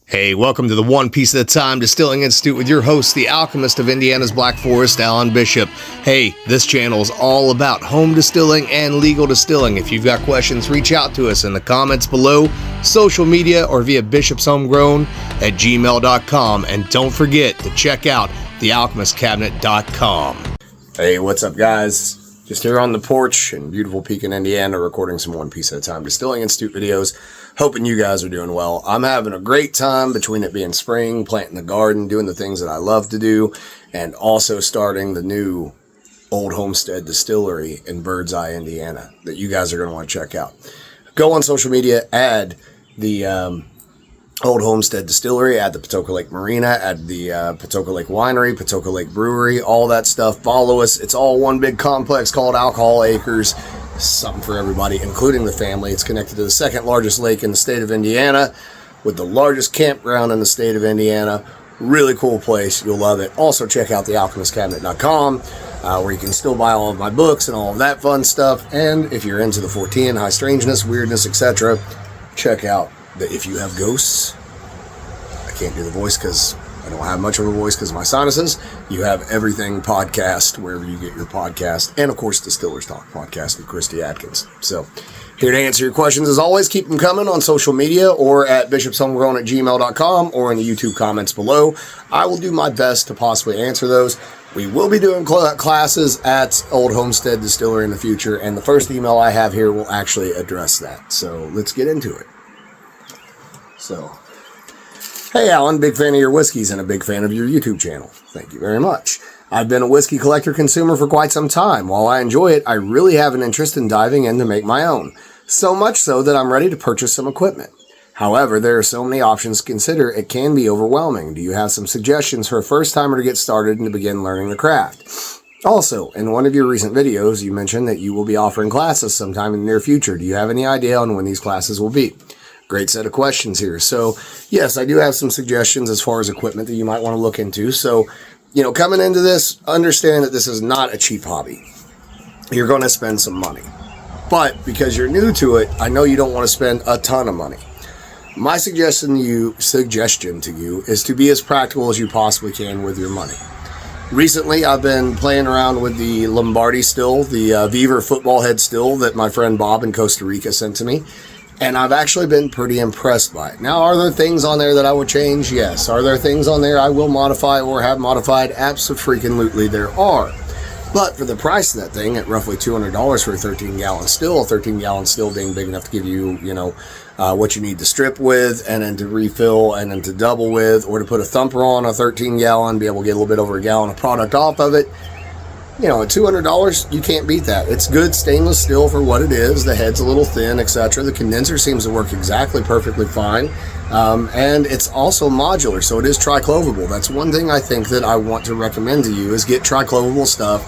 Hey, welcome to the One Piece at a Time Distilling Institute with your host, the alchemist of Indiana's Black Forest, Alan Bishop. Hey, this channel is all about home distilling and legal distilling. If you've got questions, reach out to us in the comments below, social media, or via bishopshomegrown@gmail.com. And don't forget to check out thealchemistcabinet.com. Hey, what's up, guys? Just here on the porch in beautiful Pekin, Indiana, recording some One Piece at a Time Distilling Institute videos. Hoping you guys are doing well. I'm having a great time between it being spring, planting the garden, doing the things that I love to do, and also starting the new Old Homestead Distillery in Birdseye, Indiana, that you guys are going to want to check out. Go on social media, add the Old Homestead Distillery, add the Patoka Lake Marina, add the Patoka Lake Winery, Patoka Lake Brewery, all that stuff. Follow us. It's all one big complex called Alcohol Acres. Something for everybody, including the family. It's connected to the second largest lake in the state of Indiana with the largest campground in the state of Indiana. Really cool place. You'll love it. Also, check out thealchemistcabinet.com where you can still buy all of my books and all of that fun stuff. And if you're into the 410, high strangeness, weirdness, etc., check out the If You Have Ghosts. I can't do the voice because I don't have much of a voice because of my sinuses. You Have Everything podcast, wherever you get your podcast. And, of course, Distillers Talk podcast with Christy Atkins. So, here to answer your questions as always. Keep them coming on social media or at bishopshomegrown@gmail.com or in the YouTube comments below. I will do my best to possibly answer those. We will be doing classes at Old Homestead Distillery in the future, and the first email I have here will actually address that. So, let's get into it. Hey Alan, big fan of your whiskeys and a big fan of your YouTube channel. Thank you very much. I've been a whiskey collector consumer for quite some time. While I enjoy it, I really have an interest in diving in to make my own. So much so that I'm ready to purchase some equipment. However, there are so many options to consider, it can be overwhelming. Do you have some suggestions for a first timer to get started and to begin learning the craft? Also, in one of your recent videos, you mentioned that you will be offering classes sometime in the near future. Do you have any idea on when these classes will be? Great set of questions here. So, yes, I do have some suggestions as far as equipment that you might want to look into. So, coming into this, understand that this is not a cheap hobby. You're going to spend some money. But because you're new to it, I know you don't want to spend a ton of money. My suggestion to you is to be as practical as you possibly can with your money. Recently, I've been playing around with the Lombardi still, the Beaver football head still that my friend Bob in Costa Rica sent to me. And I've actually been pretty impressed by it. Now, are there things on there that I would change? Yes. Are there things on there I will modify or have modified? Absolutely there are. But for the price of that thing, at roughly $200 for a 13-gallon still, a 13-gallon still being big enough to give you, what you need to strip with, and then to refill, and then to double with, or to put a thumper on a 13-gallon, be able to get a little bit over a gallon of product off of it. At $200, you can't beat that. It's good stainless steel for what it is. The head's a little thin, etc. The condenser seems to work exactly perfectly fine. And it's also modular, so it is triclovable. That's one thing I think that I want to recommend to you is get triclovable stuff.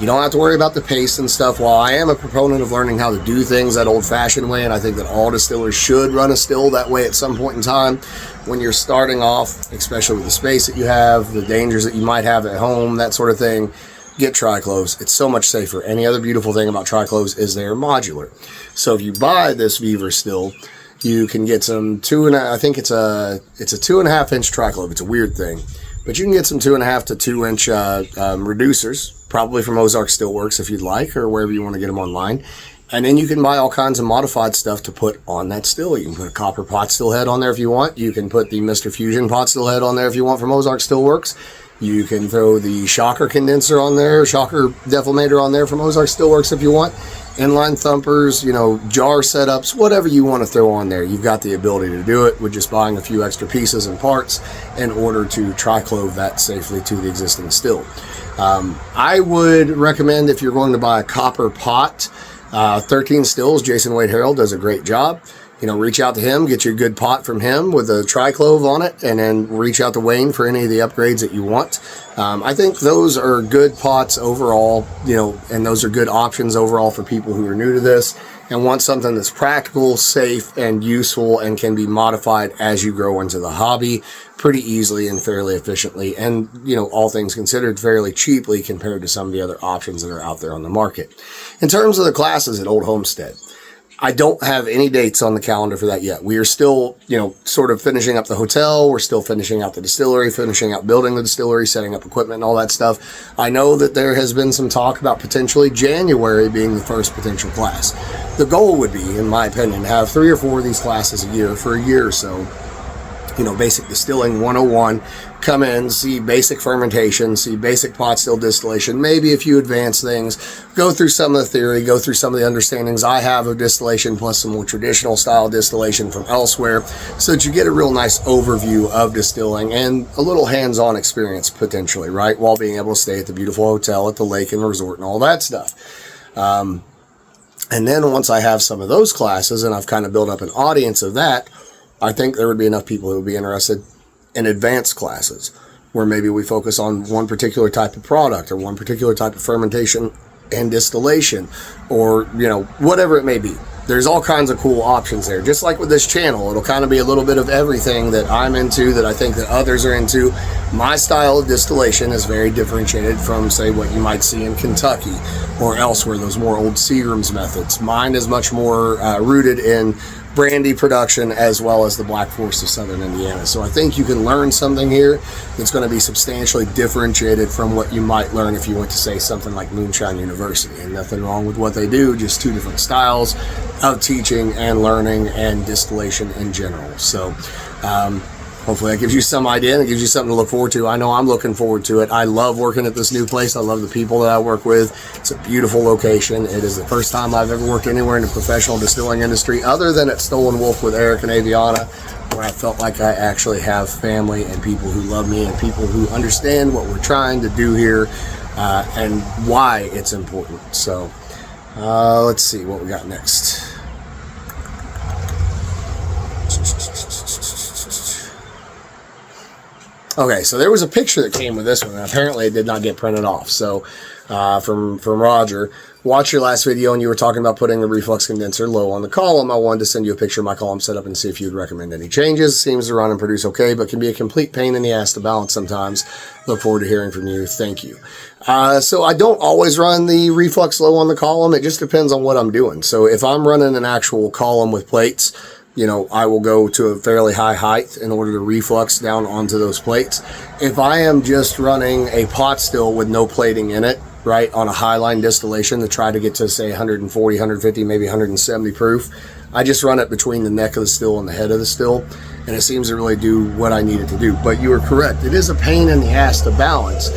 You don't have to worry about the paste and stuff. While I am a proponent of learning how to do things that old-fashioned way, and I think that all distillers should run a still that way at some point in time, when you're starting off, especially with the space that you have, the dangers that you might have at home, that sort of thing, get tricloves. It's so much safer. Any other beautiful thing about tricloves is they're modular. So if you buy this Beaver still, you can get some it's a 2.5 inch triclove. It's a weird thing, but you can get some 2.5 to 2 inch reducers, probably from Ozark Stillworks if you'd like, or wherever you want to get them online. And then you can buy all kinds of modified stuff to put on that still. You can put a copper pot still head on there if you want. You can put the Mr. Fusion pot still head on there if you want from Ozark Stillworks. You can throw the shocker condenser on there, shocker defumator on there from Ozark Stillworks if you want. Inline thumpers, jar setups, whatever you want to throw on there. You've got the ability to do it with just buying a few extra pieces and parts in order to triclove that safely to the existing still. I would recommend, if you're going to buy a copper pot, 13 Stills, Jason Wade Harrell does a great job. Reach out to him, get you a good pot from him with a triclove on it, and then reach out to Wayne for any of the upgrades that you want. I think those are good pots overall, and those are good options overall for people who are new to this and want something that's practical, safe, and useful and can be modified as you grow into the hobby pretty easily and fairly efficiently, and, all things considered, fairly cheaply compared to some of the other options that are out there on the market. In terms of the classes at Old Homestead, I don't have any dates on the calendar for that yet. We are still, sort of finishing up the hotel. We're still finishing out the distillery, finishing out building the distillery, setting up equipment and all that stuff. I know that there has been some talk about potentially January being the first potential class. The goal would be, in my opinion, to have 3 or 4 of these classes a year for a year or so. Basic distilling 101, come in, see basic fermentation, see basic pot still distillation, maybe a few advanced things, go through some of the theory, go through some of the understandings I have of distillation, plus some more traditional style distillation from elsewhere, so that you get a real nice overview of distilling and a little hands-on experience potentially, right? While being able to stay at the beautiful hotel at the lake and resort and all that stuff. And then once I have some of those classes and I've kind of built up an audience of that, I think there would be enough people who would be interested in advanced classes where maybe we focus on one particular type of product or one particular type of fermentation and distillation or, whatever it may be. There's all kinds of cool options there. Just like with this channel, it'll kind of be a little bit of everything that I'm into, that I think that others are into. My style of distillation is very differentiated from, say, what you might see in Kentucky or elsewhere, those more old Seagram's methods. Mine is much more rooted in brandy production as well as the Black Forest of Southern Indiana. So I think you can learn something here that's going to be substantially differentiated from what you might learn if you went to, say, something like Moonshine University. And nothing wrong with what they do, just 2 different styles of teaching and learning and distillation in general. So hopefully that gives you some idea and it gives you something to look forward to. I know I'm looking forward to it. I love working at this new place. I love the people that I work with. It's a beautiful location. It is the first time I've ever worked anywhere in the professional distilling industry other than at Stolen Wolf with Eric and Aviana, where I felt like I actually have family and people who love me and people who understand what we're trying to do here and why it's important. So let's see what we got next. Okay, so there was a picture that came with this one, and apparently it did not get printed off. So, from Roger, watched your last video, and you were talking about putting the reflux condenser low on the column. I wanted to send you a picture of my column setup and see if you'd recommend any changes. Seems to run and produce okay, but can be a complete pain in the ass to balance sometimes. Look forward to hearing from you. Thank you. So I don't always run the reflux low on the column. It just depends on what I'm doing. So if I'm running an actual column with plates, I will go to a fairly high height in order to reflux down onto those plates. If I am just running a pot still with no plating in it, right, on a high line distillation to try to get to, say, 140, 150, maybe 170 proof, I just run it between the neck of the still and the head of the still, and it seems to really do what I need it to do. But you are correct. It is a pain in the ass to balance.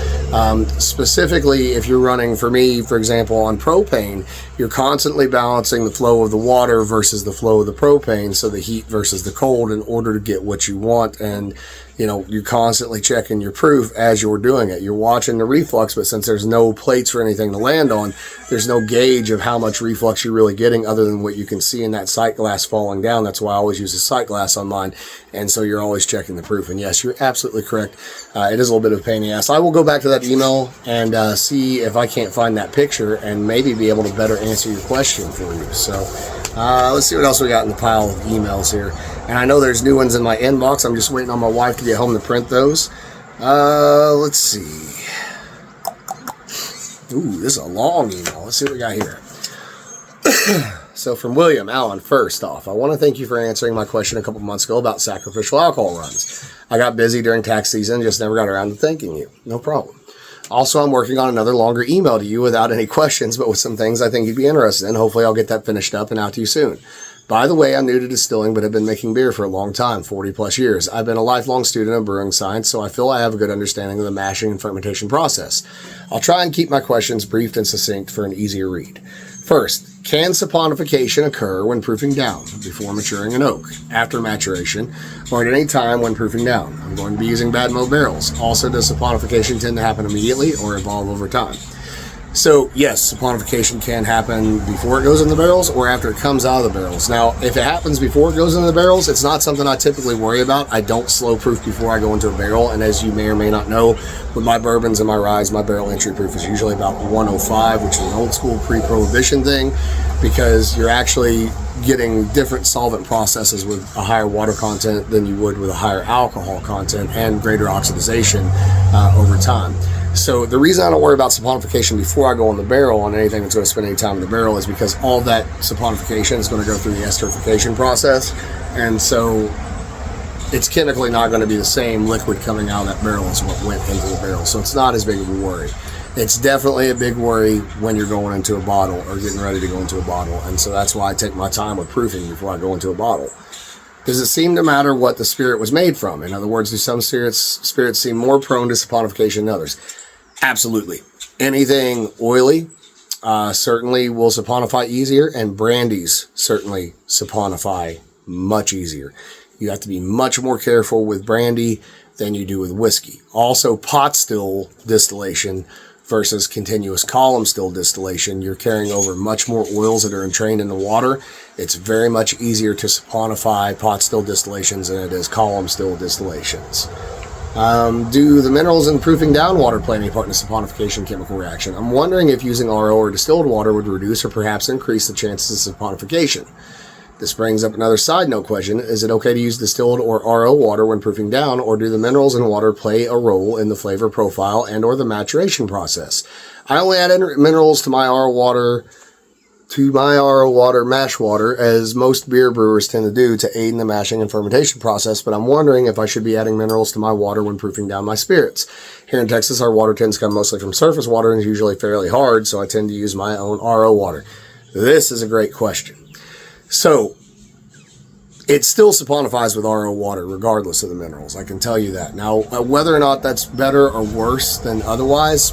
Specifically, if you're running, for me, for example, on propane, you're constantly balancing the flow of the water versus the flow of the propane, so the heat versus the cold, in order to get what you want. And you're constantly checking your proof as you're doing it. You're watching the reflux, but since there's no plates for anything to land on, there's no gauge of how much reflux you're really getting other than what you can see in that sight glass falling down. That's why I always use a sight glass on mine. And so you're always checking the proof. And yes, you're absolutely correct. It is a little bit of a pain in the ass. I will go back to that email and see if I can't find that picture and maybe be able to better answer your question for you. So let's see what else we got in the pile of emails here. And I know there's new ones in my inbox. I'm just waiting on my wife to get home to print those. Let's see. Ooh, this is a long email. Let's see what we got here. So from William Allen, first off, I want to thank you for answering my question a couple months ago about sacrificial alcohol runs. I got busy during tax season, just never got around to thanking you. No problem. Also, I'm working on another longer email to you without any questions, but with some things I think you'd be interested in. Hopefully I'll get that finished up and out to you soon. By the way, I'm new to distilling, but have been making beer for a long time, 40 plus years. I've been a lifelong student of brewing science, so I feel I have a good understanding of the mashing and fermentation process. I'll try and keep my questions brief and succinct for an easier read. First, can saponification occur when proofing down, before maturing an oak, after maturation, or at any time when proofing down? I'm going to be using bad mold barrels. Also, does saponification tend to happen immediately or evolve over time? So, yes, saponification can happen before it goes in the barrels or after it comes out of the barrels. Now, if it happens before it goes in the barrels, it's not something I typically worry about. I don't slow proof before I go into a barrel, and as you may or may not know, with my bourbons and my ryes, my barrel entry proof is usually about 105, which is an old school pre-prohibition thing, because you're actually getting different solvent processes with a higher water content than you would with a higher alcohol content, and greater oxidization over time. So the reason I don't worry about saponification before I go on the barrel on anything that's going to spend any time in the barrel is because all that saponification is going to go through the esterification process, and so it's chemically not going to be the same liquid coming out of that barrel as what went into the barrel. So it's not as big of a worry. It's definitely a big worry when you're going into a bottle or getting ready to go into a bottle. And so that's why I take my time with proofing before I go into a bottle. Does it seem to matter what the spirit was made from? In other words, do some spirits seem more prone to saponification than others? Absolutely. Anything oily certainly will saponify easier, and brandies certainly saponify much easier. You have to be much more careful with brandy than you do with whiskey. Also, pot still distillation versus continuous column still distillation, you're carrying over much more oils that are entrained in the water. It's very much easier to saponify pot still distillations than it is column still distillations. Do the minerals in proofing down water play any part in the saponification chemical reaction? I'm wondering if using RO or distilled water would reduce or perhaps increase the chances of saponification. This brings up another side note question. Is it okay to use distilled or RO water when proofing down, or do the minerals in water play a role in the flavor profile and or the maturation process? I only add minerals to my RO water, mash water, as most beer brewers tend to do to aid in the mashing and fermentation process, but I'm wondering if I should be adding minerals to my water when proofing down my spirits. Here in Texas, our water tends to come mostly from surface water and is usually fairly hard, so I tend to use my own RO water. This is a great question. So, it still saponifies with RO water regardless of the minerals. I can tell you that. Now, whether or not that's better or worse than otherwise,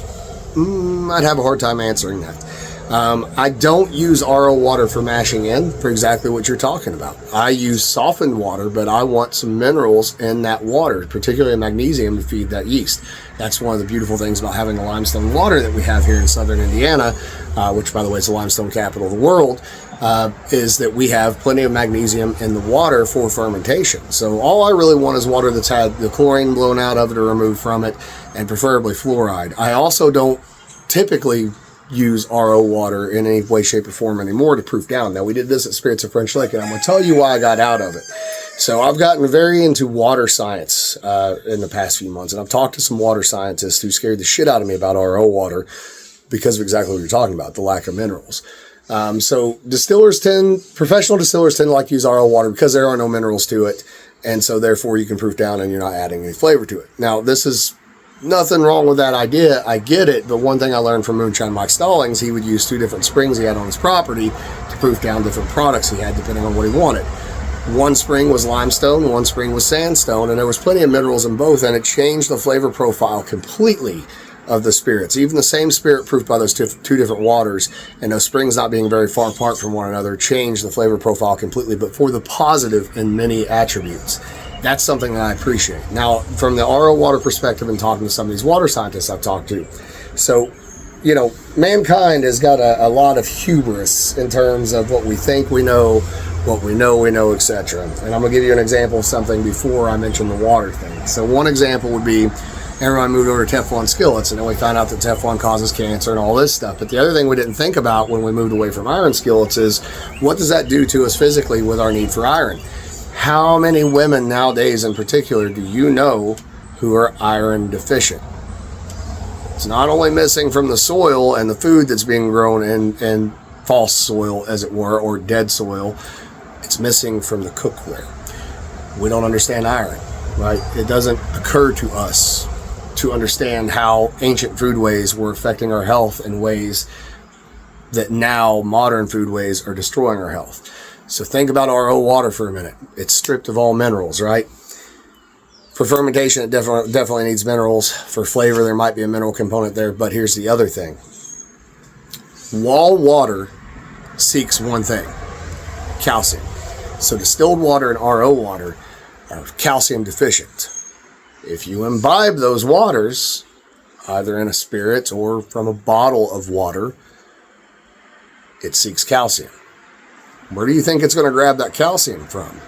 I'd have a hard time answering that. I don't use RO water for mashing in for exactly what you're talking about. I use softened water, but I want some minerals in that water, particularly magnesium, to feed that yeast. That's one of the beautiful things about having the limestone water that we have here in southern Indiana, which, by the way, is the limestone capital of the world, is that we have plenty of magnesium in the water for fermentation. So all I really want is water that's had the chlorine blown out of it or removed from it, and preferably fluoride. I also don't typically use RO water in any way, shape, or form anymore to proof down. Now, we did this at Spirits of French Lake, and I'm going to tell you why I got out of it. So I've gotten very into water science in the past few months, and I've talked to some water scientists who scared the shit out of me about RO water because of exactly what you're talking about, the lack of minerals. So professional distillers tend to like to use RO water because there are no minerals to it, and so therefore you can proof down and you're not adding any flavor to it. Now, this is nothing wrong with that idea. I get it, but one thing I learned from Moonshine Mike Stallings, he would use 2 different springs he had on his property to proof down different products he had depending on what he wanted. One spring was limestone, one spring was sandstone, and there was plenty of minerals in both, and it changed the flavor profile completely of the spirits. Even the same spirit proofed by those 2 different waters, and those springs not being very far apart from one another, changed the flavor profile completely, but for the positive in many attributes. That's something that I appreciate. Now, from the RO water perspective and talking to some of these water scientists I've talked to, so, mankind has got a lot of hubris in terms of what we think we know, what we know, etc. And I'm going to give you an example of something before I mention the water thing. So one example would be, everyone moved over to Teflon skillets, and then we found out that Teflon causes cancer and all this stuff. But the other thing we didn't think about when we moved away from iron skillets is, what does that do to us physically with our need for iron? How many women nowadays in particular do you know who are iron deficient? It's not only missing from the soil and the food that's being grown in false soil, as it were, or dead soil, it's missing from the cookware. We don't understand iron, right? It doesn't occur to us to understand how ancient foodways were affecting our health in ways that now modern foodways are destroying our health. So think about RO water for a minute. It's stripped of all minerals, right? For fermentation, it definitely needs minerals. For flavor, there might be a mineral component there, but here's the other thing. Wall water seeks one thing: calcium. So distilled water and RO water are calcium deficient. If you imbibe those waters, either in a spirit or from a bottle of water, it seeks calcium. Where do you think it's going to grab that calcium from?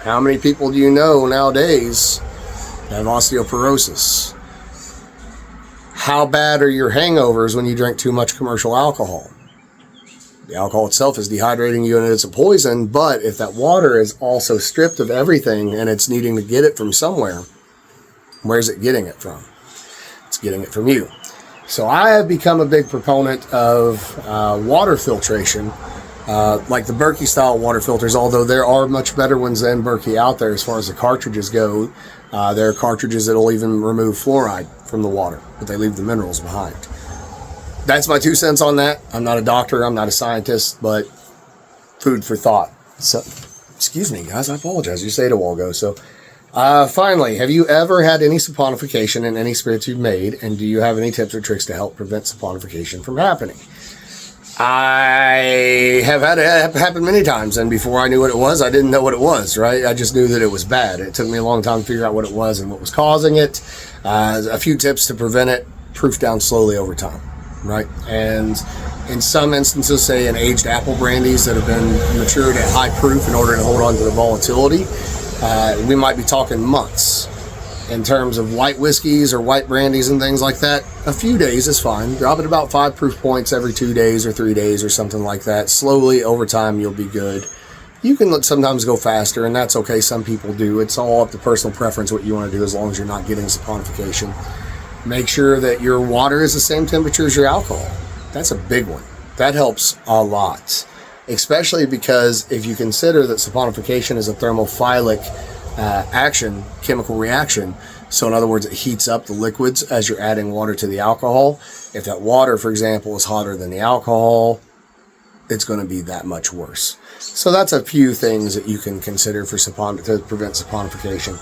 How many people do you know nowadays have osteoporosis? How bad are your hangovers when you drink too much commercial alcohol? The alcohol itself is dehydrating you and it's a poison, but if that water is also stripped of everything and it's needing to get it from somewhere, where's it getting it from? It's getting it from you. So I have become a big proponent of water filtration, like the Berkey style water filters, although there are much better ones than Berkey out there as far as the cartridges go. There are cartridges that will even remove fluoride from the water, but they leave the minerals behind. That's my 2 cents on that. I'm not a doctor, I'm not a scientist, but food for thought. So, excuse me, guys, I apologize. You said it a while ago. So, finally, have you ever had any saponification in any spirits you've made, and do you have any tips or tricks to help prevent saponification from happening? I have had it happen many times, and before I knew what it was, I didn't know what it was, right? I just knew that it was bad. It took me a long time to figure out what it was and what was causing it. A few tips to prevent it: proof down slowly over time, right? And in some instances, say in aged apple brandies that have been matured at high proof in order to hold on to the volatility, we might be talking months. In terms of white whiskeys or white brandies and things like that, a few days is fine. Drop it about 5 proof points every 2 days or 3 days or something like that. Slowly, over time, you'll be good. You can sometimes go faster, and that's okay. Some people do. It's all up to personal preference what you want to do, as long as you're not getting saponification. Make sure that your water is the same temperature as your alcohol. That's a big one. That helps a lot, especially because if you consider that saponification is a thermophilic chemical reaction. So in other words, it heats up the liquids as you're adding water to the alcohol. If that water, for example, is hotter than the alcohol, it's going to be that much worse. So that's a few things that you can consider for to prevent saponification.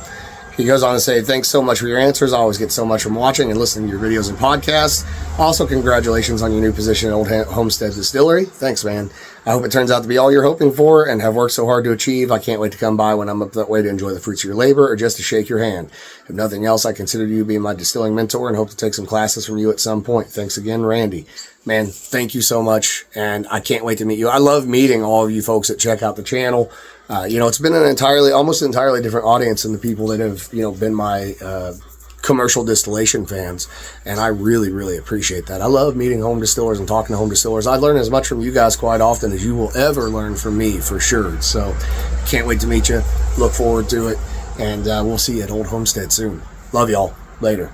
He goes on to say, thanks so much for your answers. I always get so much from watching and listening to your videos and podcasts. Also, congratulations on your new position at Old Homestead Distillery. Thanks, man. I hope it turns out to be all you're hoping for and have worked so hard to achieve. I can't wait to come by when I'm up that way to enjoy the fruits of your labor or just to shake your hand. If nothing else, I consider you to be my distilling mentor and hope to take some classes from you at some point. Thanks again, Randy. Man, thank you so much, and I can't wait to meet you. I love meeting all of you folks that check out the channel. It's been almost entirely different audience than the people that have, been my commercial distillation fans, and I really, really appreciate that. I love meeting home distillers and talking to home distillers. I learn as much from you guys quite often as you will ever learn from me, for sure. So, can't wait to meet you. Look forward to it, and we'll see you at Old Homestead soon. Love y'all. Later.